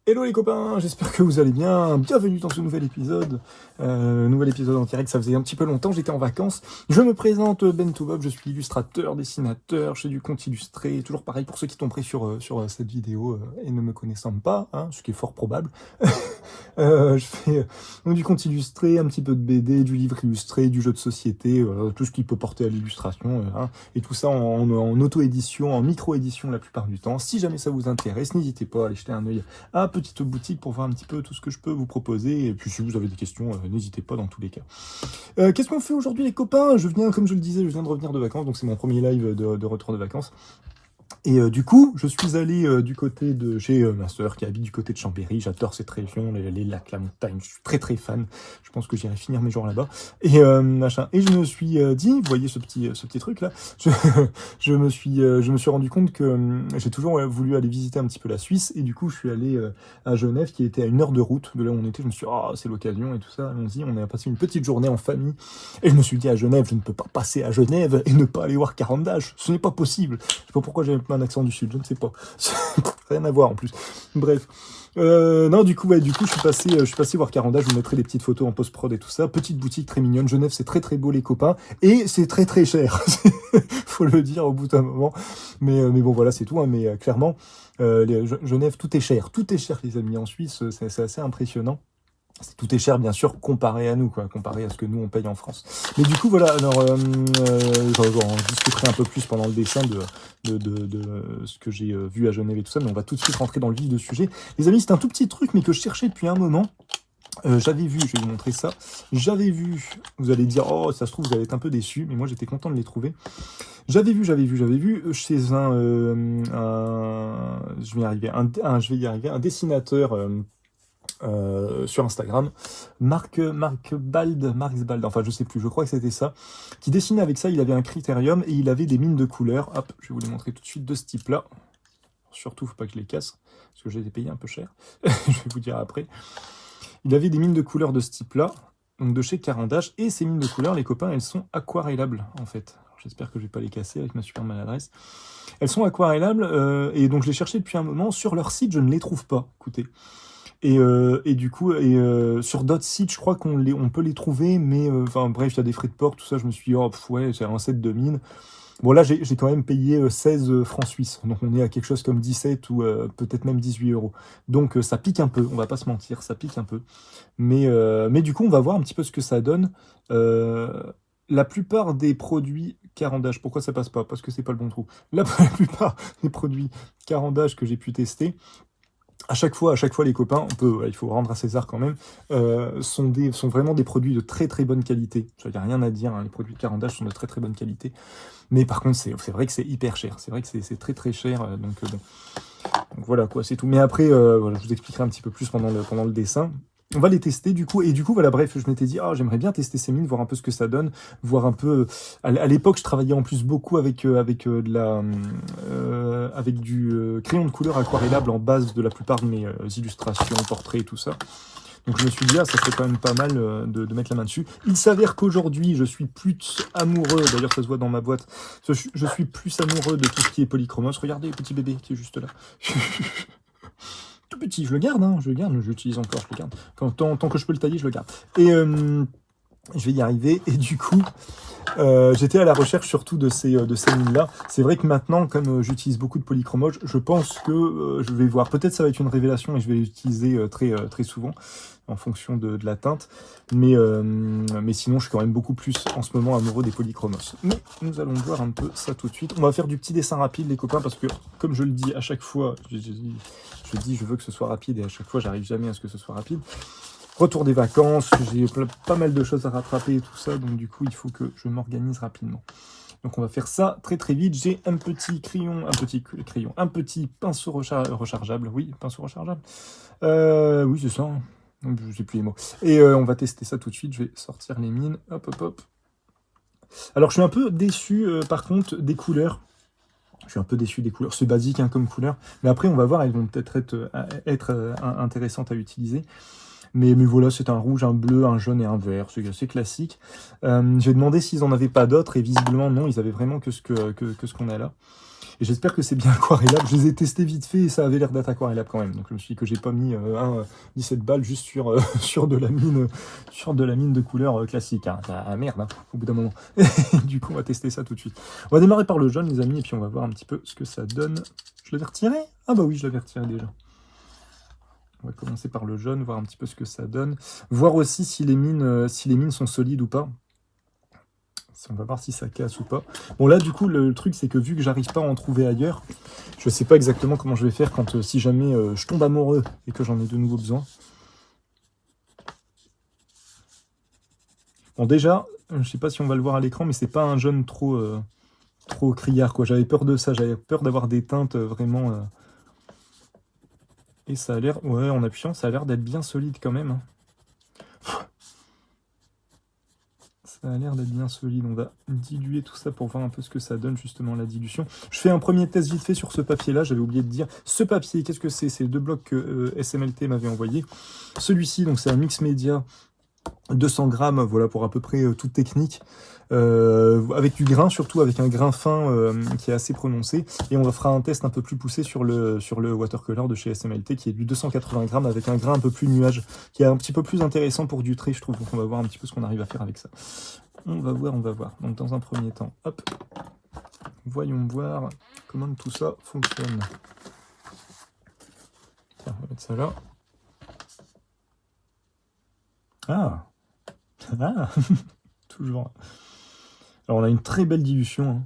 Hello les copains, j'espère que vous allez bien. Bienvenue dans ce nouvel épisode. Nouvel épisode en direct, ça faisait un petit peu longtemps, j'étais en vacances. Je me présente Ben Toubab, je suis illustrateur, dessinateur, je fais du compte illustré. Toujours pareil pour ceux qui tomberaient sur cette vidéo et ne me connaissant pas, hein, ce qui est fort probable. Je fais donc du compte illustré, un petit peu de BD, du livre illustré, du jeu de société, tout ce qui peut porter à l'illustration, hein, et tout ça en auto-édition, en micro-édition la plupart du temps. Si jamais ça vous intéresse, n'hésitez pas à aller jeter un œil à petite boutique pour voir un petit peu tout ce que je peux vous proposer. Et puis si vous avez des questions, n'hésitez pas dans tous les cas. Qu'est-ce qu'on fait aujourd'hui les copains? Comme je le disais, je viens de revenir de vacances, donc c'est mon premier live de retour de vacances. Et du coup, je suis allé du côté de chez ma sœur qui habite du côté de Chambéry. J'adore cette région, les lacs, la montagne. Je suis très très fan. Je pense que j'irai finir mes jours là-bas. Et machin. Et je me suis dit, vous voyez ce petit truc là, je me suis rendu compte que j'ai toujours voulu aller visiter un petit peu la Suisse. Et du coup, je suis allé à Genève, qui était à 1 heure de route de là où on était. Je me suis dit, ah, c'est l'occasion et tout ça. Allons-y. On a passé une petite journée en famille. Et je me suis dit, à Genève, je ne peux pas passer à Genève et ne pas aller voir Carandache. Ce n'est pas possible. Je sais pas pourquoi j'avais un accent du sud, je ne sais pas. Rien à voir en plus. Bref. Non, du coup, je suis passé voir Carandache. Je vous mettrai des petites photos en post-prod et tout ça. Petite boutique très mignonne. Genève, c'est très très beau les copains. Et c'est très très cher. Faut le dire au bout d'un moment. Mais bon, voilà, c'est tout. Hein. Mais clairement, Genève, tout est cher. Tout est cher, les amis. En Suisse, c'est assez impressionnant. Tout est cher, bien sûr, comparé à nous, quoi, comparé à ce que nous, on paye en France. Mais du coup, voilà, alors, j'en discuterai un peu plus pendant le dessin de ce que j'ai vu à Genève et tout ça, mais on va tout de suite rentrer dans le vif du sujet. Les amis, c'est un tout petit truc, mais que je cherchais depuis un moment. J'avais vu, je vais vous montrer ça, j'avais vu, vous allez dire, oh, ça se trouve, vous allez être un peu déçus, mais moi, j'étais content de les trouver. J'avais vu chez je vais y arriver, un dessinateur... sur Instagram, Marc Bald, enfin je sais plus, je crois que c'était ça, qui dessinait avec ça. Il avait un critérium et il avait des mines de couleurs. Hop, je vais vous les montrer tout de suite de ce type-là. Surtout, faut pas que je les casse, parce que j'ai payé un peu cher. Je vais vous dire après. Il avait des mines de couleurs de ce type-là, donc de chez Carandache, et ces mines de couleurs, les copains, elles sont aquarellables en fait. J'espère que je vais pas les casser avec ma super maladresse. Elles sont aquarellables, et donc je les cherchais depuis un moment. Sur leur site, je ne les trouve pas, écoutez. Et du coup, sur d'autres sites, je crois on peut les trouver, mais enfin bref, il y a des frais de port, tout ça. Je me suis dit, oh ouais, c'est un set de mine. Bon, là, j'ai quand même payé 16 francs suisses, donc on est à quelque chose comme 17 ou peut-être même 18 euros. Donc ça pique un peu, on va pas se mentir, ça pique un peu. Mais du coup, on va voir un petit peu ce que ça donne. La plupart des produits Carandache, pourquoi ça passe pas? Parce que c'est pas le bon trou. La plupart des produits Carandache que j'ai pu tester, à chaque fois, les copains, il faut rendre à César quand même, sont vraiment des produits de très très bonne qualité. Il n'y a rien à dire, hein, les produits de Carandache sont de très très bonne qualité. Mais par contre, c'est vrai que c'est hyper cher. C'est vrai que c'est très très cher. Donc voilà quoi, c'est tout. Mais après, voilà, je vous expliquerai un petit peu plus pendant le dessin. On va les tester du coup, et du coup voilà, bref, je m'étais dit, ah, j'aimerais bien tester ces mines, voir un peu ce que ça donne, voir un peu. À l'époque, je travaillais en plus beaucoup avec du crayon de couleur aquarellable en base de la plupart de mes illustrations, portraits et tout ça. Donc je me suis dit, ah, ça serait quand même pas mal de mettre la main dessus. Il s'avère qu'aujourd'hui, je suis plus amoureux, d'ailleurs ça se voit dans ma boîte, je suis plus amoureux de tout ce qui est polychromos. Regardez le petit bébé qui est juste là. Tout petit, je le garde, je l'utilise encore, je le garde. Tant que je peux le tailler, je le garde. Et je vais y arriver, et du coup, j'étais à la recherche surtout de ces mines-là. C'est vrai que maintenant, comme j'utilise beaucoup de polychromos, je pense que je vais voir. Peut-être ça va être une révélation et je vais l'utiliser très souvent en fonction de la teinte. Mais sinon, je suis quand même beaucoup plus en ce moment amoureux des polychromos. Mais nous allons voir un peu ça tout de suite. On va faire du petit dessin rapide, les copains, parce que comme je le dis à chaque fois, je veux que ce soit rapide et à chaque fois, j'arrive jamais à ce que ce soit rapide. Retour des vacances, j'ai pas mal de choses à rattraper et tout ça, donc du coup, il faut que je m'organise rapidement. Donc on va faire ça très très vite. J'ai un petit pinceau rechargeable. Oui, pinceau rechargeable. Oui, c'est ça. Je sais plus les mots. Et on va tester ça tout de suite. Je vais sortir les mines. Hop, hop, hop. Alors, je suis un peu déçu, par contre, des couleurs. Je suis un peu déçu des couleurs. C'est basique comme couleur. Mais après, on va voir, elles vont peut-être être intéressantes à utiliser. Mais voilà, c'est un rouge, un bleu, un jaune et un vert. C'est assez classique. J'ai demandé s'ils en avaient pas d'autres. Et visiblement, non, ils avaient vraiment que ce qu'on a là. Et j'espère que c'est bien aquarellable. Je les ai testés vite fait et ça avait l'air d'être aquarellable quand même. Donc je me suis dit que j'ai pas mis 17 balles juste sur, sur de la mine de couleur classique. Hein. Ah merde, hein, au bout d'un moment. Du coup, on va tester ça tout de suite. On va démarrer par le jaune, les amis, et puis on va voir un petit peu ce que ça donne. Je l'avais retiré? Ah bah oui, je l'avais retiré déjà. On va commencer par le jaune, voir un petit peu ce que ça donne. Voir aussi si les mines sont solides ou pas. On va voir si ça casse ou pas. Bon là, du coup, le truc, c'est que vu que j'arrive pas à en trouver ailleurs, je sais pas exactement comment je vais faire quand si jamais je tombe amoureux et que j'en ai de nouveau besoin. Bon déjà, je sais pas si on va le voir à l'écran, mais c'est pas un jaune trop criard, quoi. J'avais peur de ça, j'avais peur d'avoir des teintes vraiment... Et ça a l'air... Ouais, en appuyant, ça a l'air d'être bien solide quand même. Hein. Ça a l'air d'être bien solide. On va diluer tout ça pour voir un peu ce que ça donne, justement, la dilution. Je fais un premier test vite fait sur ce papier-là. J'avais oublié de dire. Ce papier, qu'est-ce que c'est? C'est 2 blocs que SMLT m'avait envoyé. Celui-ci, donc c'est un mix média 200 grammes, voilà, pour à peu près toute technique. Avec du grain, surtout avec un grain fin qui est assez prononcé. Et on fera un test un peu plus poussé sur le watercolor de chez SMLT qui est du 280 grammes avec un grain un peu plus nuage, qui est un petit peu plus intéressant pour du trait, je trouve. Donc on va voir un petit peu ce qu'on arrive à faire avec ça. On va voir. Donc dans un premier temps, hop, voyons voir comment tout ça fonctionne. Tiens, on va mettre ça là. Ah, toujours. Alors on a une très belle dilution. Hein.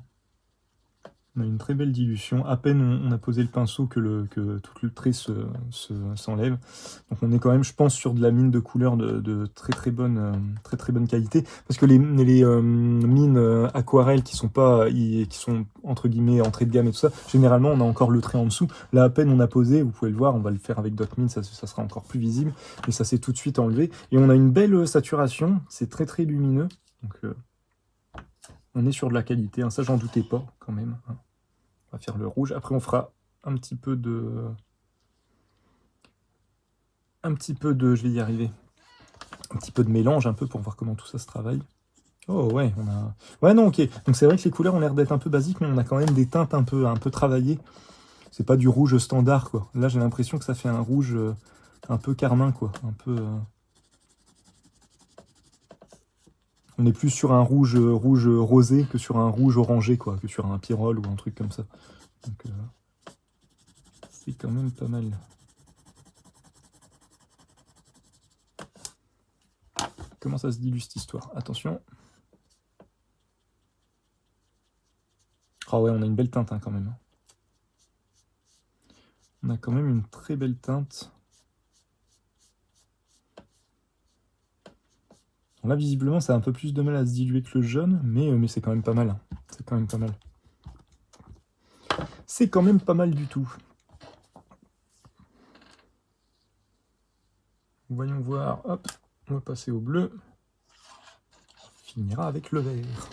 On a une très belle dilution. À peine on a posé le pinceau que tout le trait s'enlève. Donc on est quand même, je pense, sur de la mine de couleur de très bonne qualité. Parce que les mines aquarelles qui sont entre guillemets entrée de gamme et tout ça, généralement on a encore le trait en dessous. Là à peine on a posé, vous pouvez le voir, on va le faire avec d'autres mines, ça sera encore plus visible. Mais ça s'est tout de suite enlevé. Et on a une belle saturation, c'est très lumineux. Donc on est sur de la qualité, hein. Ça j'en doutais pas quand même. Hein. On va faire le rouge. Après, on fera un petit peu de... je vais y arriver. Un petit peu de mélange, un peu, pour voir comment tout ça se travaille. Oh, ouais, on a... Ouais, non, ok. Donc, c'est vrai que les couleurs ont l'air d'être un peu basiques, mais on a quand même des teintes un peu travaillées. C'est pas du rouge standard, quoi. Là, j'ai l'impression que ça fait un rouge un peu carmin, quoi. Un peu... On est plus sur un rouge rosé que sur un rouge orangé, quoi. Que sur un pyrrole ou un truc comme ça. Donc... c'est quand même pas mal. Comment ça se dilue cette histoire? Attention. Ah ouais, on a une belle teinte hein, quand même. On a quand même une très belle teinte. Bon, là, visiblement, ça a un peu plus de mal à se diluer que le jaune, mais c'est quand même pas mal. Hein. C'est quand même pas mal. C'est quand même pas mal du tout. Voyons voir. Hop, on va passer au bleu. On finira avec le vert.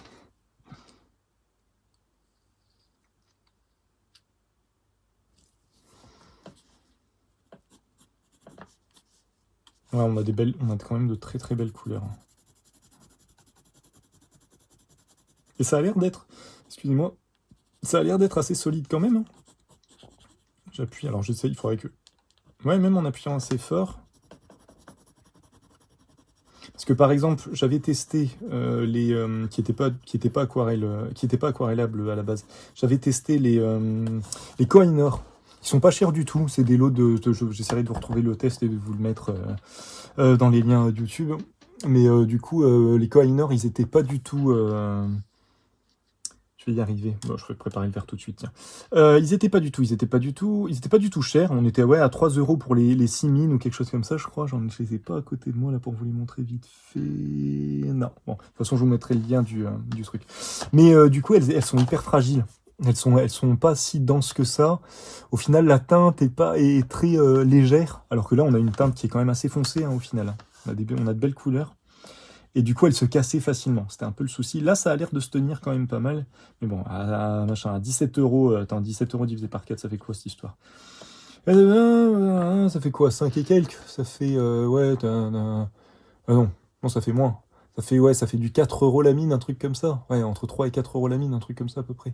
Ouais, on a quand même de très belles couleurs. Et ça a l'air d'être, excusez-moi, ça a l'air d'être assez solide quand même. Hein. J'appuie, alors j'essaie, il faudrait que... Ouais, même en appuyant assez fort. Parce que par exemple, j'avais testé les qui n'étaient pas aquarellables à la base. J'avais testé les Koh-i-Noor. Ils sont pas chers du tout. C'est des lots j'essaierai de vous retrouver le test et de vous le mettre dans les liens YouTube. Mais du coup, les Koh-i-Noor, ils étaient pas du tout... Je vais y arriver. Bon, je vais préparer le verre tout de suite. Tiens. Ils étaient pas du tout chers. On était à 3 € pour les 6 mines ou quelque chose comme ça, je crois. Je les ai pas à côté de moi là pour vous les montrer vite fait. Non. Bon, de toute façon, je vous mettrai le lien du truc. Mais du coup, elles sont hyper fragiles. Elles sont pas si denses que ça. Au final, la teinte est très légère. Alors que là, on a une teinte qui est quand même assez foncée hein, au final. On a de belles couleurs. Et du coup, elle se cassait facilement. C'était un peu le souci. Là, ça a l'air de se tenir quand même pas mal. Mais bon, à 17 €, attends, 17 € divisé par 4, ça fait quoi cette histoire? Ça fait quoi? 5 et quelques? Ça fait, ouais, ah non, ça fait moins. Ça fait du 4 € la mine, un truc comme ça. Ouais, entre 3 et 4 € la mine, un truc comme ça à peu près.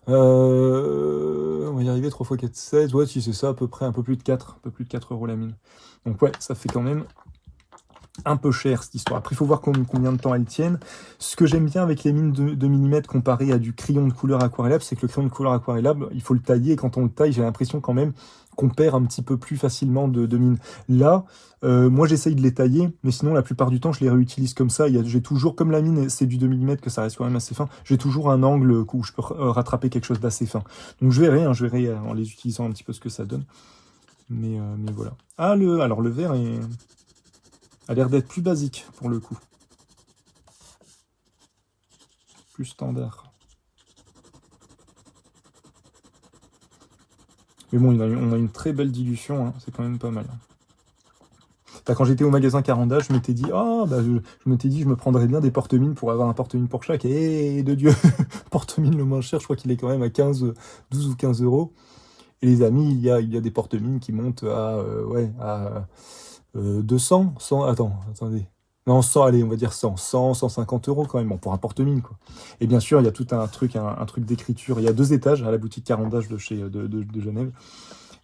On va y arriver, 3 x 4, 16. Ouais, si c'est ça, à peu près, un peu plus de 4, un peu plus de 4 euros la mine. Donc ouais, ça fait quand même un peu cher cette histoire. Après, il faut voir combien de temps elles tiennent. Ce que j'aime bien avec les mines de millimètres comparé à du crayon de couleur aquarellable, c'est que le crayon de couleur aquarellable, il faut le tailler, et quand on le taille, j'ai l'impression quand même qu'on perd un petit peu plus facilement de mine. Là, moi j'essaye de les tailler, mais sinon la plupart du temps je les réutilise comme ça. J'ai toujours, comme la mine c'est du 2 millimètres que ça reste quand même assez fin, j'ai toujours un angle où je peux rattraper quelque chose d'assez fin. Donc je verrai en les utilisant un petit peu ce que ça donne. Mais voilà. Ah, alors le verre a l'air d'être plus basique pour le coup. Plus standard. Mais bon, on a une très belle dilution, hein, c'est quand même pas mal. Bah, quand j'étais au magasin Caranda, je m'étais dit, je me prendrais bien des porte-mines pour avoir un porte-mine pour chaque. Et de Dieu, porte-mine le moins cher, je crois qu'il est quand même à 12 ou 15 euros. Et les amis, il y a des porte-mines qui montent à 200, 100, attendez. Non, 100, allez, on va dire 100, 100, 150 euros quand même, bon, pour un porte-mine, quoi. Et bien sûr, il y a tout un truc d'écriture. Il y a 2 étages à la boutique Carandage de Genève.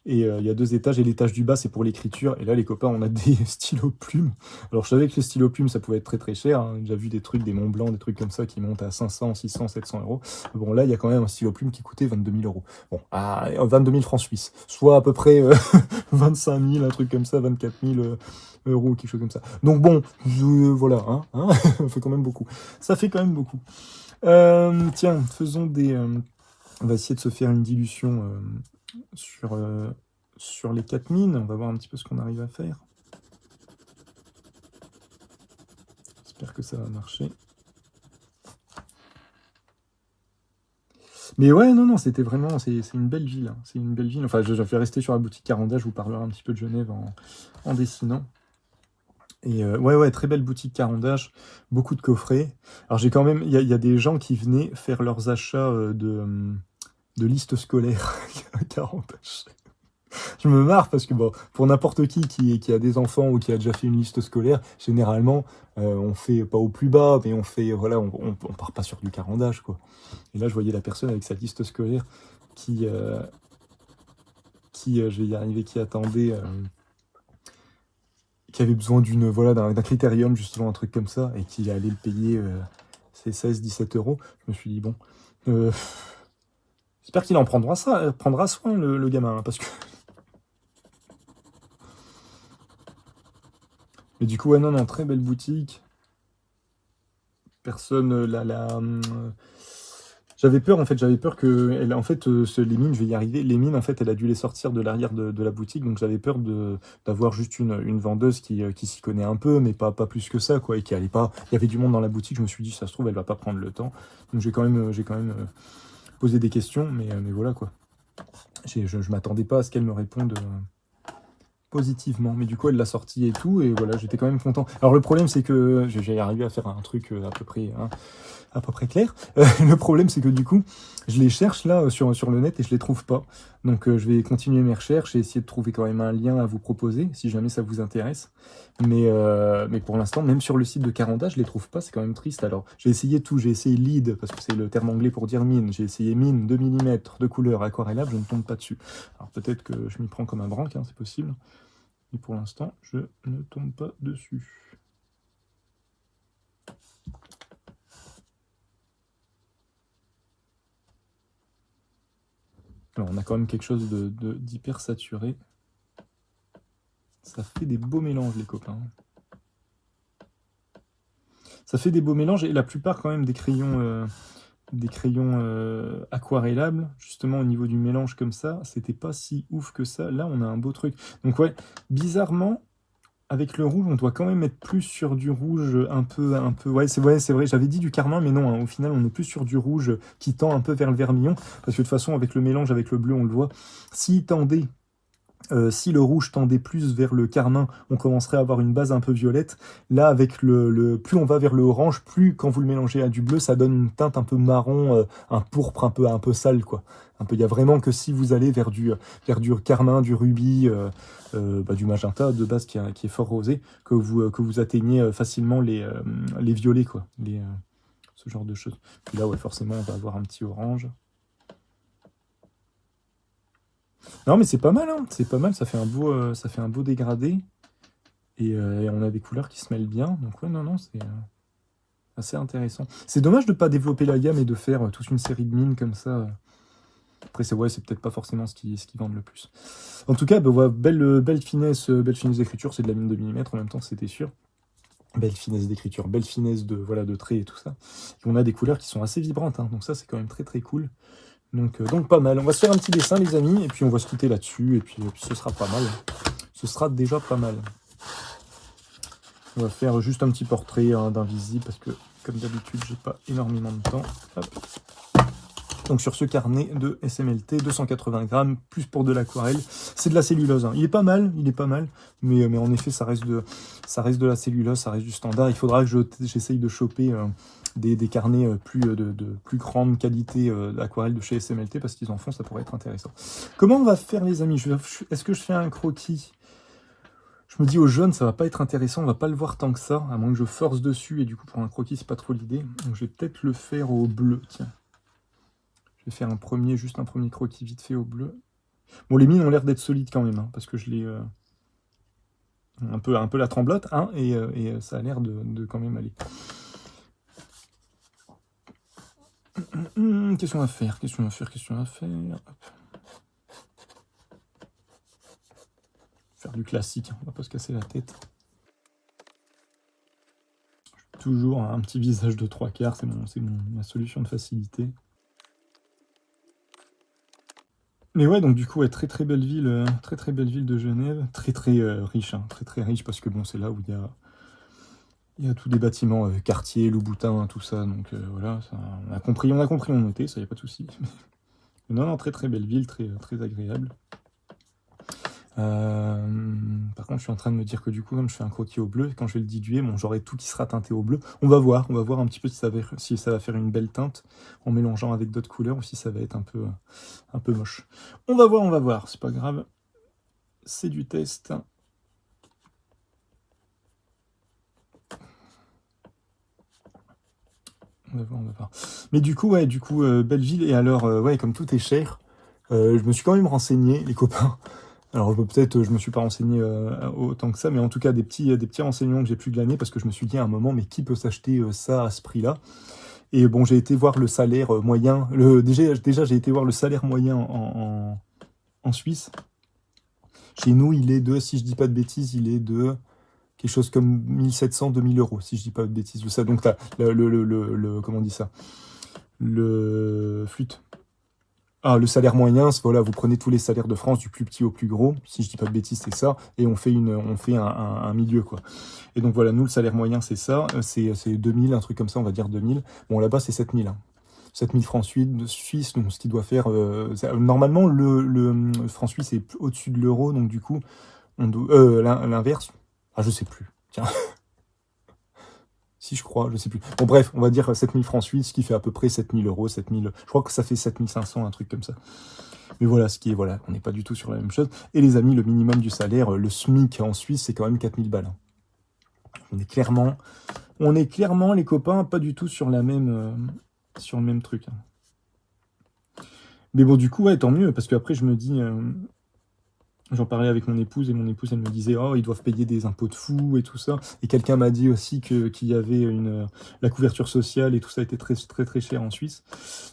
Et il y a 2 étages, et l'étage du bas, c'est pour l'écriture. Et là, les copains, on a des stylos plumes. Alors, je savais que les stylos plumes, ça pouvait être très très cher, hein. J'ai déjà vu des trucs, des Mont Blanc, des trucs comme ça qui montent à 500, 600, 700 euros. Bon, là, il y a quand même un stylo plume qui coûtait 22 000 euros. Bon, 22 000 francs suisses. Soit à peu près 25 000, un truc comme ça, 24 000 euros, quelque chose comme ça. Donc bon, voilà, hein, ça fait quand même beaucoup. Ça fait quand même beaucoup. Tiens, on va essayer de se faire une dilution sur les 4 mines. On va voir un petit peu ce qu'on arrive à faire. J'espère que ça va marcher. Mais ouais, non, c'était vraiment, c'est une belle ville, hein. C'est une belle ville. Enfin, je vais rester sur la boutique Caranda, je vous parlerai un petit peu de Genève en dessinant. Et ouais, très belle boutique Carandache, beaucoup de coffrets. Alors j'ai quand même, il y a des gens qui venaient faire leurs achats de listes scolaires à Carandache. Je me marre parce que bon, pour n'importe qui a des enfants ou qui a déjà fait une liste scolaire, généralement, on fait pas au plus bas, mais on fait, voilà, on part pas sur du Carandage, quoi. Et là, je voyais la personne avec sa liste scolaire je vais y arriver, qui avait besoin d'un critérium, justement, un truc comme ça, et qui allait le payer ses 16-17 euros. Je me suis dit, bon, euh, j'espère qu'il en prendra soin, le gamin, hein, parce que... Mais du coup, ouais, non, très belle boutique. Personne, j'avais peur, en fait, que, en fait, les mines, je vais y arriver, les mines, en fait, elle a dû les sortir de l'arrière de la boutique, donc j'avais peur d'avoir juste une vendeuse qui s'y connaît un peu, mais pas plus que ça, quoi, et qui allait pas, il y avait du monde dans la boutique, je me suis dit, ça se trouve, elle va pas prendre le temps, donc j'ai quand même posé des questions, mais voilà, quoi. Je m'attendais pas à ce qu'elle me réponde positivement, mais du coup, elle l'a sorti et tout, et voilà, j'étais quand même content. Alors, le problème, c'est que j'ai arrivé à faire un truc à peu près clair. Le problème, c'est que du coup, je les cherche là sur le net et je les trouve pas. Donc, je vais continuer mes recherches et essayer de trouver quand même un lien à vous proposer, si jamais ça vous intéresse. Mais pour l'instant, même sur le site de Caranda, je les trouve pas, c'est quand même triste. Alors, j'ai essayé tout, j'ai essayé lead, parce que c'est le terme anglais pour dire mine. J'ai essayé mine, 2 millimètres de couleur aquarellable, je ne tombe pas dessus. Alors, peut-être que je m'y prends comme un branque, hein, c'est possible. Mais pour l'instant, je ne tombe pas dessus. Alors, on a quand même quelque chose d'hyper saturé. Ça fait des beaux mélanges, les copains. Ça fait des beaux mélanges, et la plupart quand même des crayons aquarellables, justement au niveau du mélange comme ça, c'était pas si ouf que ça. Là, on a un beau truc. Donc ouais, bizarrement, avec le rouge, on doit quand même être plus sur du rouge un peu. Ouais, c'est vrai. J'avais dit du carmin, mais non, hein, au final, on est plus sur du rouge qui tend un peu vers le vermillon, parce que de toute façon, avec le mélange avec le bleu, on le voit. Si le rouge tendait plus vers le carmin, on commencerait à avoir une base un peu violette. Là, avec plus on va vers le orange, plus quand vous le mélangez à du bleu, ça donne une teinte un peu marron, un pourpre un peu sale, quoi. Il y a vraiment que si vous allez vers du carmin, du rubis, du magenta de base qui est fort rosé, que vous atteignez facilement les violets, quoi. Ce genre de choses. Puis là, ouais, forcément, on va avoir un petit orange. Non, mais c'est pas mal, hein. C'est pas mal, ça fait un beau dégradé. Et on a des couleurs qui se mêlent bien. Donc ouais, non, non, c'est assez intéressant. C'est dommage de ne pas développer la gamme et de faire toute une série de mines comme ça. Après, c'est ouais, c'est peut-être pas forcément ce qui vendent le plus. En tout cas, bah, ouais, belle finesse d'écriture, c'est de la mine de millimètres en même temps, c'était sûr. Belle finesse d'écriture, belle finesse de, voilà, de traits et tout ça. Et on a des couleurs qui sont assez vibrantes, hein, donc ça, c'est quand même très très cool. Donc pas mal. On va se faire un petit dessin, les amis, et puis on va se quitter là-dessus, et puis ce sera pas mal. Ce sera déjà pas mal. On va faire juste un petit portrait d'un visible, parce que, comme d'habitude, j'ai pas énormément de temps. Hop. Donc sur ce carnet de SMLT, 280 grammes, plus pour de l'aquarelle. C'est de la cellulose, hein. Il est pas mal, mais en effet, ça reste de la cellulose, ça reste du standard. Il faudra que j'essaye de choper des carnets de plus grande qualité d'aquarelle de chez SMLT, parce qu'ils en font, ça pourrait être intéressant. Comment on va faire, les amis? Est-ce que je fais un croquis? Je me dis au jaune, ça va pas être intéressant, on va pas le voir tant que ça, à moins que je force dessus, et du coup pour un croquis, c'est pas trop l'idée. Donc je vais peut-être le faire au bleu, tiens. Je vais faire juste un premier croquis vite fait au bleu. Bon, les mines ont l'air d'être solides quand même, hein, parce que je l'ai un peu la tremblote, hein, et ça a l'air de quand même aller. Qu'est-ce qu'on va faire? Hop. Faire du classique, hein, on va pas se casser la tête. Toujours un petit visage de 3/4, c'est ma solution de facilité. Mais ouais, donc du coup, ouais, très très belle ville de Genève, très très riche, hein, très très riche, parce que bon, c'est là où il y a tous des bâtiments, quartiers, Louboutin, tout ça, donc voilà, ça, on a compris on était, ça y a pas de souci. Non, non, très très belle ville, très très agréable. Par contre, je suis en train de me dire que du coup, comme je fais un croquis au bleu, quand je vais le diluer, bon, j'aurai tout qui sera teinté au bleu. On va voir un petit peu si ça va faire une belle teinte en mélangeant avec d'autres couleurs, ou si ça va être un peu moche. On va voir, c'est pas grave. C'est du test. On va voir. Mais du coup, belle ville. Et alors, ouais, comme tout est cher, je me suis quand même renseigné, les copains. Alors peut-être je me suis pas renseigné autant que ça, mais en tout cas des petits renseignements que j'ai pu glaner, parce que je me suis dit à un moment, mais qui peut s'acheter ça à ce prix-là? Et bon, j'ai été voir le salaire moyen. Déjà j'ai été voir le salaire moyen en Suisse. Chez nous, il est de, si je dis pas de bêtises, il est de quelque chose comme 1700-2000 euros, si je dis pas de bêtises. Ou ça. Donc là, comment on dit ça? Le flûte. Ah, le salaire moyen, voilà, vous prenez tous les salaires de France, du plus petit au plus gros, si je dis pas de bêtises, c'est ça, et on fait un milieu, quoi. Et donc voilà, nous, le salaire moyen, c'est ça, c'est 2000, un truc comme ça, on va dire 2000. Bon, là-bas, c'est 7000, hein. 7000 francs suisses, donc ce qui doit faire... normalement, le franc suisse est au-dessus de l'euro, donc du coup, l'inverse, ah, je sais plus. Tiens, si je crois, je sais plus. Bon, bref, on va dire 7000 francs suisses, ce qui fait à peu près 7000 euros, 7000... Je crois que ça fait 7500, un truc comme ça. Mais voilà, voilà, on n'est pas du tout sur la même chose. Et les amis, le minimum du salaire, le SMIC en Suisse, c'est quand même 4000 balles, hein. On est clairement, les copains, pas du tout sur sur le même truc, hein. Mais bon, du coup, ouais, tant mieux, parce qu'après, je me dis, j'en parlais avec mon épouse, et mon épouse, elle me disait, oh, ils doivent payer des impôts de fous et tout ça. Et quelqu'un m'a dit aussi qu'il y avait la couverture sociale, et tout ça était très, très, très cher en Suisse.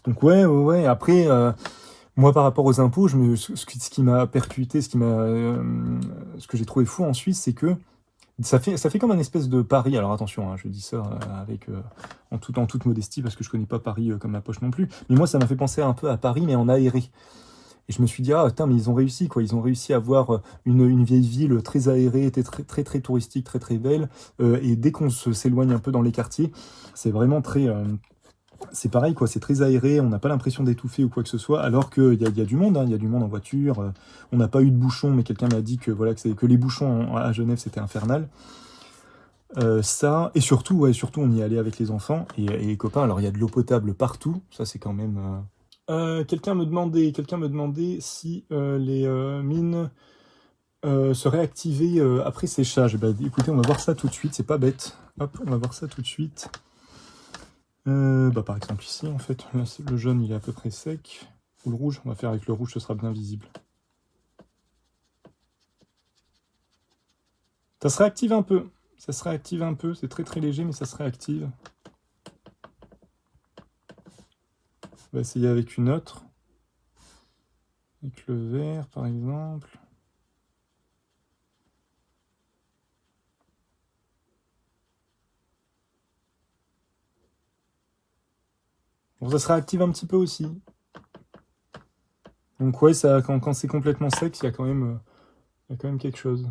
Donc ouais. Après, moi, par rapport aux impôts, ce qui m'a percuté, ce que j'ai trouvé fou en Suisse, c'est que ça fait comme un espèce de Paris. Alors attention, hein, je dis ça en toute modestie, parce que je connais pas Paris comme ma poche non plus. Mais moi, ça m'a fait penser un peu à Paris, mais en aéré. Et je me suis dit, ah putain, mais ils ont réussi, quoi. Ils ont réussi à avoir une vieille ville très aérée, très, très, très touristique, très, très belle. Et dès qu'on s'éloigne un peu dans les quartiers, c'est vraiment très... c'est pareil, quoi, c'est très aéré, on n'a pas l'impression d'étouffer ou quoi que ce soit, alors qu'il y a du monde, hein, il y a du monde en voiture. On n'a pas eu de bouchons, mais quelqu'un m'a dit que, voilà, que les bouchons à Genève, c'était infernal. Ça, et surtout, on y allait avec les enfants et les copains. Alors, il y a de l'eau potable partout, ça c'est quand même... quelqu'un me demandait si les mines seraient activées après séchage. Bah, écoutez, on va voir ça tout de suite, c'est pas bête. Hop, on va voir ça tout de suite. Par exemple ici, en fait, là, le jaune, il est à peu près sec. Ou le rouge, on va faire avec le rouge, ce sera bien visible. Ça se réactive un peu. Ça se réactive un peu. C'est très très léger, mais ça se réactive. On va essayer avec une autre. Avec le vert, par exemple. Bon, ça se réactive un petit peu aussi. Donc ouais, ça, quand c'est complètement sec, il y a quand même quelque chose.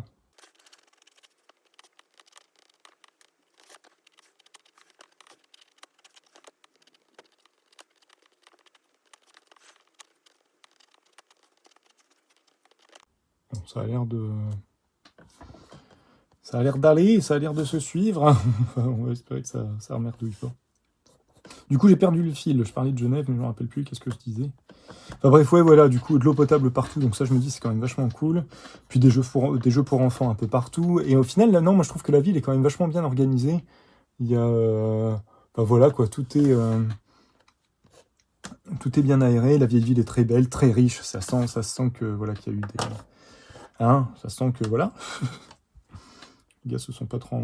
Bon, ça a l'air de... Ça a l'air d'aller, ça a l'air de se suivre. On va espérer que ça remerdouille pas. Du coup, j'ai perdu le fil. Je parlais de Genève, mais je me rappelle plus qu'est-ce que je disais. Enfin bref, ouais, voilà, du coup, de l'eau potable partout. Donc ça, je me dis, c'est quand même vachement cool. Puis des jeux pour enfants un peu partout. Et au final, là, non, moi, je trouve que la ville est quand même vachement bien organisée. Il y a... Enfin voilà, quoi, tout est bien aéré. La vieille ville est très belle, très riche. Ça se sent que, voilà, qu'il y a eu des... Hein, ça sent que, voilà. Les gars se sont pas trop...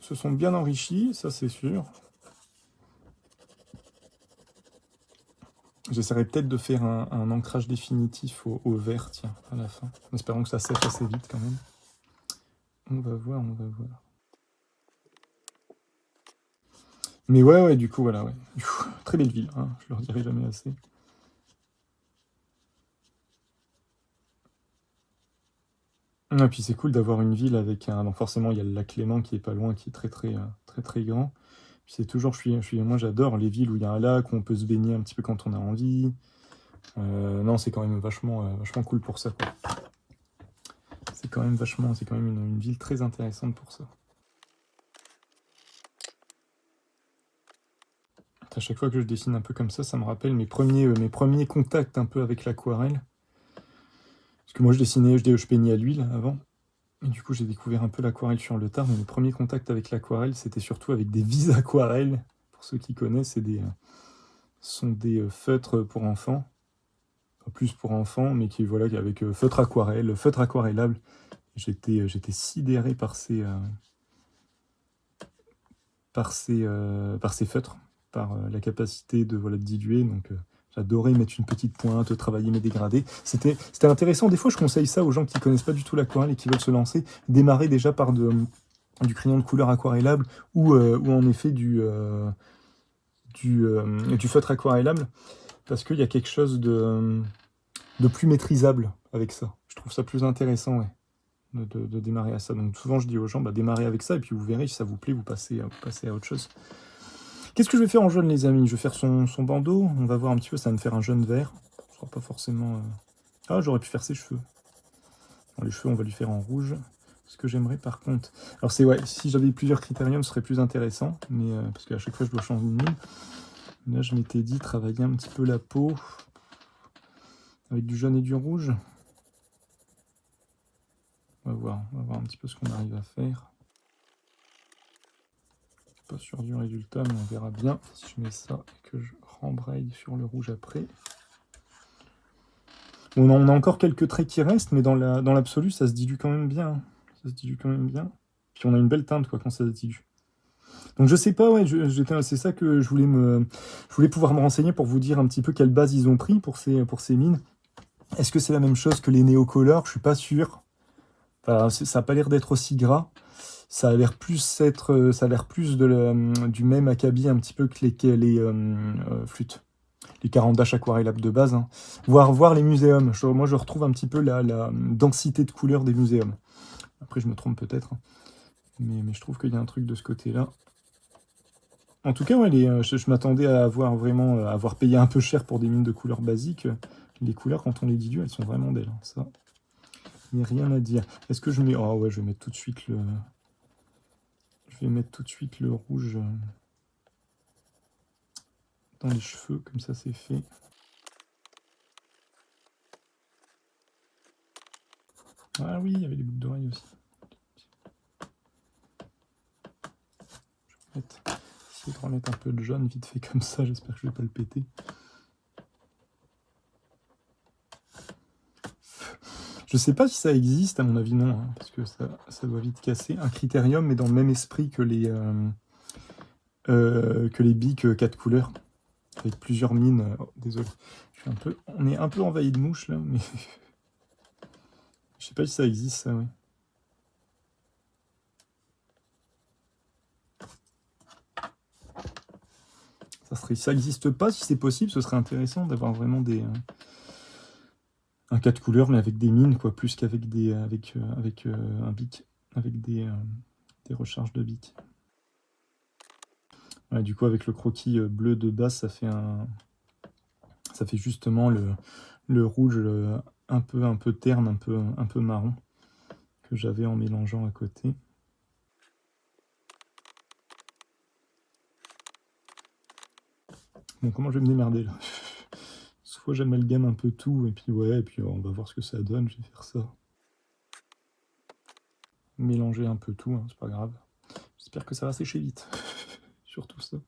se sont bien enrichis, ça c'est sûr. J'essaierai peut-être de faire un ancrage définitif au vert, tiens, à la fin. En espérant que ça sèche assez vite quand même. On va voir, on va voir. Mais ouais, du coup, voilà, ouais. Très belle ville, hein, je leur dirai jamais assez. Et puis c'est cool d'avoir une ville avec un... Donc forcément, il y a le lac Léman qui est pas loin, qui est très grand. Puis c'est toujours, moi j'adore les villes où il y a un lac, où on peut se baigner un petit peu quand on a envie. Non, c'est quand même vachement cool pour ça, quoi. C'est quand même une ville très intéressante pour ça. À chaque fois que je dessine un peu comme ça me rappelle mes premiers contacts un peu avec l'aquarelle. Parce que moi je peignais à l'huile avant. Et du coup j'ai découvert un peu l'aquarelle sur le tard, mais mes premiers contacts avec l'aquarelle, c'était surtout avec des vis aquarelles. Pour ceux qui connaissent, sont des feutres pour enfants. Pas plus pour enfants, mais qui voilà, avec feutre aquarellable. J'étais sidéré par ces feutres, par la capacité de diluer. Donc j'adorais mettre une petite pointe, travailler mes dégradés. C'était intéressant. Des fois, je conseille ça aux gens qui connaissent pas du tout l'aquarelle et qui veulent se lancer. Démarrer déjà par du crayon de couleur aquarellable ou en effet du feutre aquarellable, parce qu'il y a quelque chose de plus maîtrisable avec ça. Je trouve ça plus intéressant, ouais, de démarrer à ça. Donc souvent je dis aux gens, démarrez avec ça, et puis vous verrez, si ça vous plaît, vous passez à autre chose. Qu'est-ce que je vais faire en jaune, les amis? Je vais faire son bandeau, on va voir un petit peu, ça va me faire un jaune vert. Ce sera pas forcément... Ah, j'aurais pu faire ses cheveux. Bon, les cheveux, on va lui faire en rouge. Ce que j'aimerais par contre... Alors c'est, ouais, si j'avais plusieurs critériums, ce serait plus intéressant, mais parce qu'à chaque fois je dois changer de mine. Là, je m'étais dit travailler un petit peu la peau avec du jaune et du rouge. On va voir un petit peu ce qu'on arrive à faire. Pas sûr du résultat, mais on verra bien si je mets ça et que je rembraye sur le rouge après. Bon, on a encore quelques traits qui restent, mais dans l'absolu, ça se dilue quand même bien. Ça se dilue quand même bien. Puis on a une belle teinte quoi, quand ça se dilue. Donc je sais pas, ouais, c'est ça que je voulais pouvoir me renseigner pour vous dire un petit peu quelle base ils ont pris pour ces mines. Est-ce que c'est la même chose que les néocolores? Je suis pas sûr. Enfin, ça n'a pas l'air d'être aussi gras. Ça a l'air plus du même acabit un petit peu que les flûtes. Les 40 dash aquarellables de base. Hein. Voir les muséums. Moi, je retrouve un petit peu la densité de couleurs des muséums. Après, je me trompe peut-être. Mais je trouve qu'il y a un truc de ce côté-là. En tout cas, ouais, je m'attendais à avoir payé un peu cher pour des mines de couleurs basiques. Les couleurs, quand on les dilue, elles sont vraiment belles. Hein. Ça, il n'y a rien à dire. Est-ce que je mets... Oh ouais, je vais mettre tout de suite le... Je vais mettre tout de suite le rouge dans les cheveux, comme ça c'est fait. Ah oui, il y avait les boucles d'oreilles aussi. Je vais essayer de remettre un peu de jaune vite fait comme ça, j'espère que je vais pas le péter. Je sais pas si ça existe, à mon avis non, hein, parce que ça doit vite casser. Un critérium, mais dans le même esprit que les bics 4 couleurs, avec plusieurs mines. Oh, désolé, on est un peu envahi de mouches là, mais je sais pas si ça existe ça, ouais. Ça existe pas, si c'est possible, ce serait intéressant d'avoir vraiment un 4 couleurs, mais avec des mines, quoi, plus qu'avec avec un bic, avec des recharges de bic. Ouais, du coup, avec le croquis bleu de base, ça fait justement le rouge un peu terne, un peu marron, que j'avais en mélangeant à côté. Bon, comment je vais me démerder là? Soit j'amalgame un peu tout, et puis ouais, et puis on va voir ce que ça donne, je vais faire ça. Mélanger un peu tout, hein, c'est pas grave. J'espère que ça va sécher vite. Surtout ça. On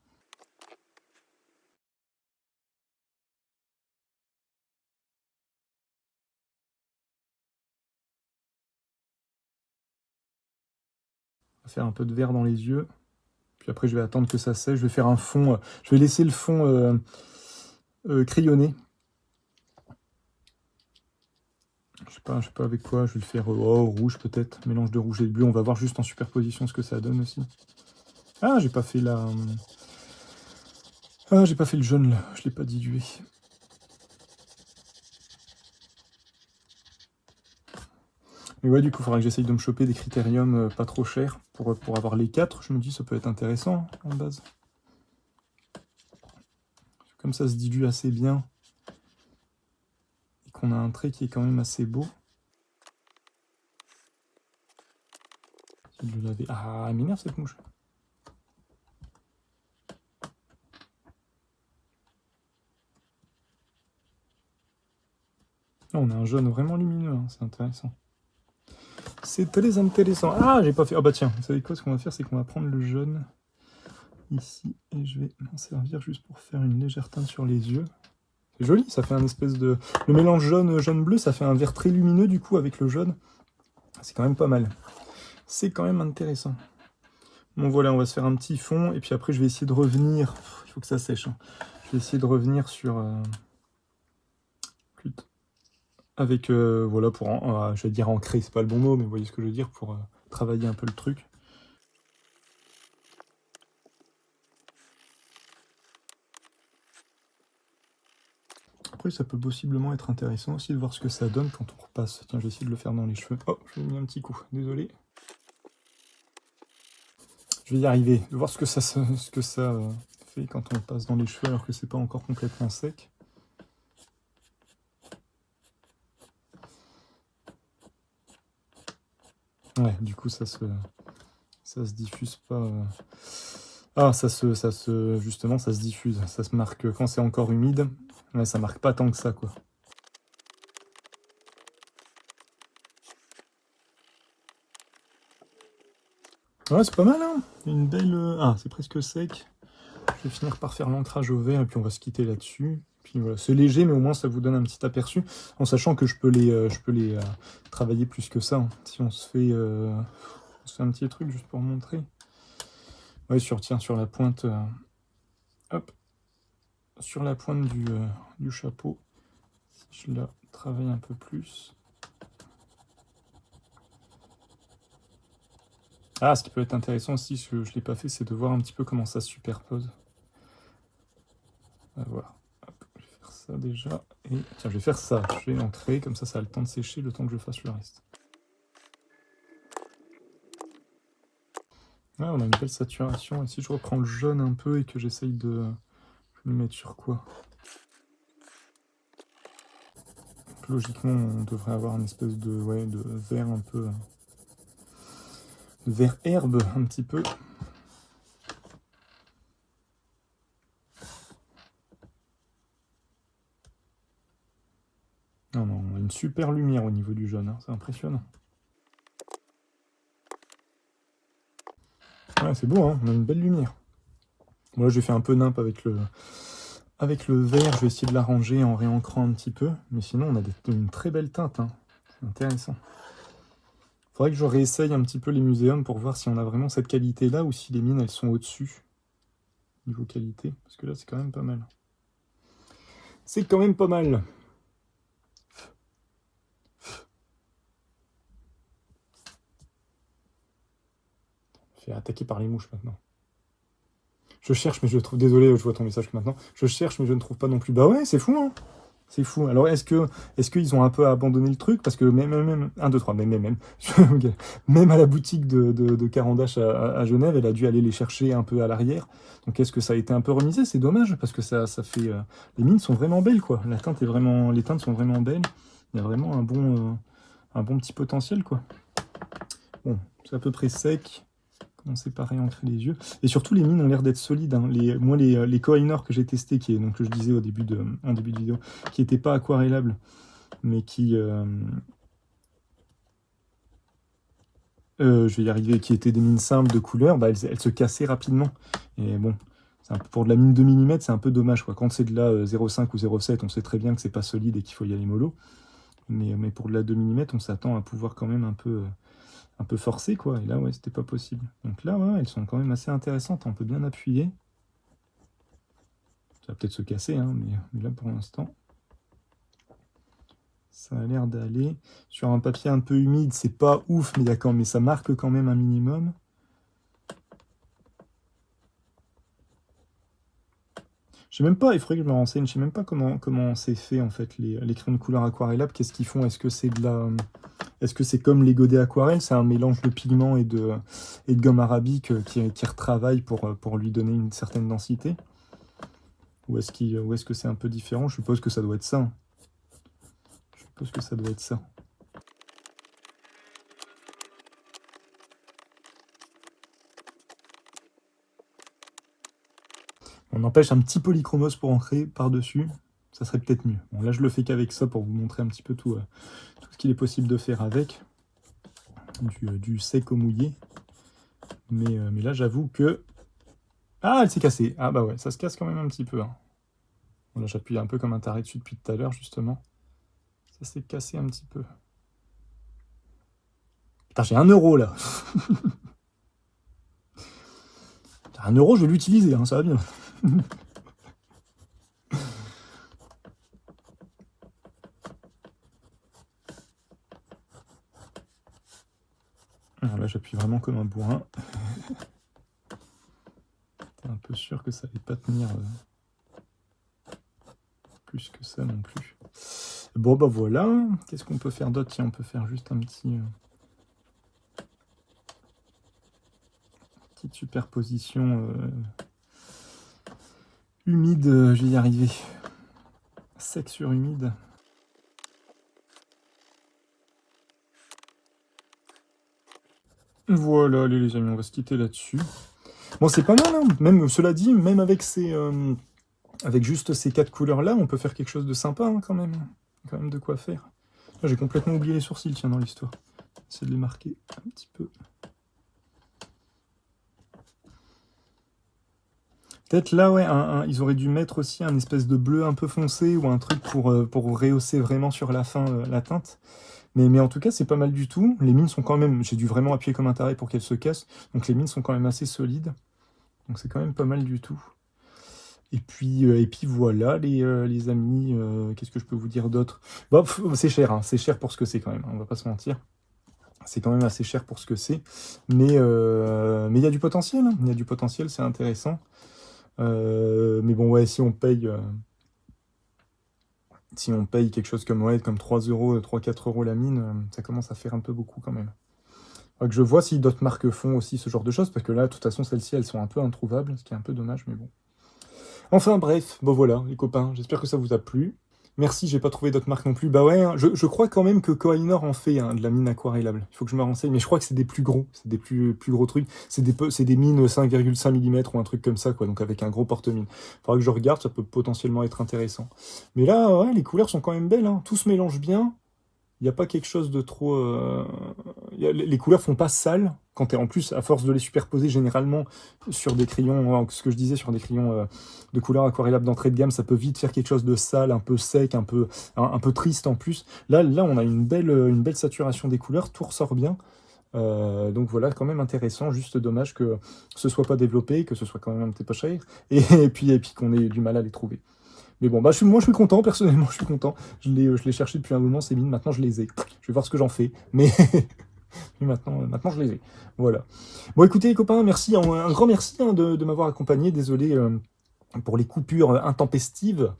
va faire un peu de vert dans les yeux. Puis après, je vais attendre que ça sèche. Je vais faire un fond. Je vais laisser le fond crayonné. Je sais pas avec quoi. Je vais le faire rouge peut-être. Mélange de rouge et de bleu. On va voir juste en superposition ce que ça donne aussi. Ah, j'ai pas fait Ah, j'ai pas fait le jaune là. Je l'ai pas dilué. Mais ouais, du coup, il faudra que j'essaye de me choper des critériums pas trop chers pour avoir les 4. Je me dis, ça peut être intéressant en base. Comme ça se dilue assez bien. Et qu'on a un trait qui est quand même assez beau. De le laver. Ah, elle m'énerve cette mouche. Oh, on a un jaune vraiment lumineux, hein. C'est intéressant. C'est très intéressant. Ah, j'ai pas fait. Ah bah tiens, vous savez quoi, ce qu'on va faire, c'est qu'on va prendre le jaune ici et je vais m'en servir juste pour faire une légère teinte sur les yeux. C'est joli, ça fait un espèce de... Le mélange jaune-bleu, ça fait un vert très lumineux du coup avec le jaune. C'est quand même pas mal. C'est quand même intéressant. Bon voilà, on va se faire un petit fond et puis après je vais essayer de revenir. Il faut que ça sèche, hein. Je vais essayer de revenir sur... avec, voilà, pour, je vais dire ancrer, c'est pas le bon mot, mais vous voyez ce que je veux dire, pour travailler un peu le truc. Après, ça peut possiblement être intéressant aussi de voir ce que ça donne quand on repasse. Tiens, je vais essayer de le faire dans les cheveux. Oh, je mis un petit coup, désolé. Je vais y arriver, de voir ce que ça fait quand on passe dans les cheveux alors que c'est pas encore complètement sec. Ouais, du coup, ça se diffuse pas. Ah, justement, ça se diffuse. Ça se marque quand c'est encore humide. Ouais, ça marque pas tant que ça, quoi. Ouais, c'est pas mal, hein. Une belle... Ah, c'est presque sec. Je vais finir par faire l'ancrage au vert et puis on va se quitter là-dessus. Puis voilà, c'est léger, mais au moins ça vous donne un petit aperçu, en sachant que je peux les travailler plus que ça, hein. Si on se fait un petit truc juste pour montrer. Ouais, sur la pointe, hop, sur la pointe du chapeau. Si je la travaille un peu plus. Ah, ce qui peut être intéressant aussi, ce que je ne l'ai pas fait, c'est de voir un petit peu comment ça se superpose. On va voir. Hop, je vais faire ça déjà. Et tiens, je vais faire ça. Je vais l'ancrer, comme ça a le temps de sécher, le temps que je fasse le reste. Ouais, on a une belle saturation. Et si je reprends le jaune un peu et que j'essaye de... Je vais le mettre sur quoi? Donc, logiquement, on devrait avoir une espèce de vert un peu... de vert herbe, un petit peu. Non, non, on a une super lumière au niveau du jaune, hein. C'est impressionnant. Ouais, c'est beau, hein, on a une belle lumière. Moi, j'ai fait un peu nimp avec le vert. Je vais essayer de l'arranger en réancrant un petit peu. Mais sinon, on a une très belle teinte, hein. intéressant. Faudrait que je réessaye un petit peu les muséums pour voir si on a vraiment cette qualité-là ou si les mines, elles sont au-dessus, niveau qualité. Parce que là, c'est quand même pas mal. C'est quand même pas mal. Je vais attaquer par les mouches maintenant. Je cherche, mais je trouve... Désolé, je vois ton message maintenant. Je cherche, mais je ne trouve pas non plus. Bah ouais, c'est fou, hein. C'est fou. Alors, est-ce qu'ils ont un peu abandonné le truc? Parce que même 1, 2, 3, même, ok. Même à la boutique de Carandache à Genève, elle a dû aller les chercher un peu à l'arrière. Donc, est-ce que ça a été un peu remisé? C'est dommage, parce que ça fait... Les mines sont vraiment belles, quoi. La teinte est vraiment... Les teintes sont vraiment belles. Il y a vraiment un bon petit potentiel, quoi. Bon, c'est à peu près sec. Commencer par réancrer les yeux. Et surtout, les mines ont l'air d'être solides. Hein. Moi, les Koh-i-Noor que j'ai testés, donc, que je disais en début de vidéo, qui n'étaient pas aquarellables, mais qui... je vais y arriver, qui étaient des mines simples de couleur, bah, elles se cassaient rapidement. Et bon, pour de la mine 2 mm, c'est un peu dommage, quoi. Quand c'est de la 0,5 ou 0,7, on sait très bien que c'est pas solide et qu'il faut y aller mollo. Mais pour de la 2 mm, on s'attend à pouvoir quand même un peu forcer, quoi. Et là, ouais, c'était pas possible. Donc là, ouais, elles sont quand même assez intéressantes. On peut bien appuyer. Ça va peut-être se casser, hein, mais là, pour l'instant, ça a l'air d'aller. Sur un papier un peu humide, c'est pas ouf, mais d'accord, mais ça marque quand même un minimum. Je sais même pas, il faudrait que je me renseigne, je sais même pas comment c'est fait, en fait, les crayons de couleur aquarellables. Qu'est-ce qu'ils font? Est-ce que c'est de la... Est-ce que c'est comme les godets aquarelles, c'est un mélange de pigments et de gomme arabique qui retravaille pour lui donner une certaine densité? Ou est-ce que c'est un peu différent? Je suppose que ça doit être ça. Je suppose que ça doit être ça. On empêche un petit polychromos pour ancrer par-dessus. Ça serait peut-être mieux. Bon, là, je le fais qu'avec ça pour vous montrer un petit peu tout ce qu'il est possible de faire avec. Du sec au mouillé. Mais là, j'avoue que... Ah, elle s'est cassée. Ah bah ouais, ça se casse quand même un petit peu. Hein. Bon, là, j'appuie un peu comme un taré dessus depuis tout à l'heure, justement. Ça s'est cassé un petit peu. Putain, j'ai 1 euro, là. 1 euro, je vais l'utiliser, hein, ça va bien. Alors là, j'appuie vraiment comme un bourrin. T'es un peu sûr que ça allait pas tenir plus que ça non plus. Bon, bah voilà. Qu'est-ce qu'on peut faire d'autre? Tiens, on peut faire juste un petit... petite superposition humide. Je vais y arriver. Sec sur humide. Voilà, allez les amis, on va se quitter là-dessus. Bon, c'est pas mal, hein. Même, cela dit, même avec avec juste ces 4 couleurs-là, on peut faire quelque chose de sympa, hein, quand même. Quand même de quoi faire. J'ai complètement oublié les sourcils, tiens, dans l'histoire. J'essaie de les marquer un petit peu. Peut-être là, ouais, ils auraient dû mettre aussi un espèce de bleu un peu foncé ou un truc pour rehausser vraiment sur la fin la teinte. Mais en tout cas, c'est pas mal du tout. Les mines sont quand même... J'ai dû vraiment appuyer comme un taré pour qu'elles se cassent. Donc les mines sont quand même assez solides. Donc c'est quand même pas mal du tout. Et puis voilà, les amis. Qu'est-ce que je peux vous dire d'autre? Bon, c'est cher, hein. C'est cher pour ce que c'est quand même. On va pas se mentir. C'est quand même assez cher pour ce que c'est. Mais il y a du potentiel. Hein. Il y a du potentiel, c'est intéressant. Mais bon, ouais, si on paye quelque chose comme 3 euros, 3-4 euros la mine, ça commence à faire un peu beaucoup quand même. Faudra que je vois si d'autres marques font aussi ce genre de choses, parce que là, de toute façon, celles-ci, elles sont un peu introuvables, ce qui est un peu dommage, mais bon. Enfin bref, bon voilà, les copains, j'espère que ça vous a plu. Merci, j'ai pas trouvé d'autres marques non plus. Bah ouais, hein, je crois quand même que Koh-i-Noor en fait de la mine aquarellable. Il faut que je me renseigne, mais je crois que c'est des plus gros, c'est des plus gros trucs. C'est des mines 5,5 mm ou un truc comme ça, quoi, donc avec un gros porte-mine. Faudra que je regarde, ça peut potentiellement être intéressant. Mais là, ouais, les couleurs sont quand même belles, hein. Tout se mélange bien. Il n'y a pas quelque chose de trop... Les couleurs font pas sales. quand tu es en plus, à force de les superposer généralement sur des crayons, ce que je disais, sur des crayons de couleur aquarellable d'entrée de gamme, ça peut vite faire quelque chose de sale, un peu sec, un peu triste en plus. Là, on a une belle saturation des couleurs, tout ressort bien. Donc voilà, quand même intéressant, juste dommage que ce soit pas développé, que ce soit quand même un petit peu cher, et puis qu'on ait du mal à les trouver. Mais bon, bah, moi je suis content, personnellement je suis content. Je l'ai cherché depuis un moment, ces mines, maintenant je les ai. Je vais voir ce que j'en fais, mais, mais maintenant je les ai. Voilà. Bon écoutez les copains, merci, un grand merci hein, de m'avoir accompagné, désolé pour les coupures intempestives.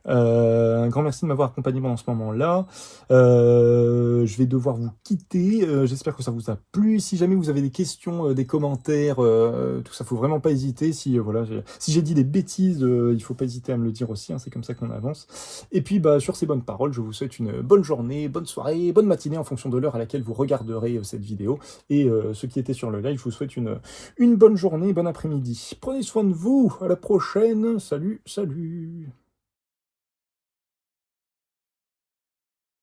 Un grand merci de m'avoir accompagné pendant ce moment-là. Je vais devoir vous quitter. J'espère que ça vous a plu. Si jamais vous avez des questions, des commentaires, tout ça, faut vraiment pas hésiter. Voilà, si j'ai dit des bêtises, il faut pas hésiter à me le dire aussi. Hein, c'est comme ça qu'on avance. Et puis, bah, sur ces bonnes paroles, je vous souhaite une bonne journée, bonne soirée, bonne matinée en fonction de l'heure à laquelle vous regarderez cette vidéo. Et ceux qui étaient sur le live, je vous souhaite une bonne journée, bon après-midi. Prenez soin de vous. À la prochaine. Salut, salut.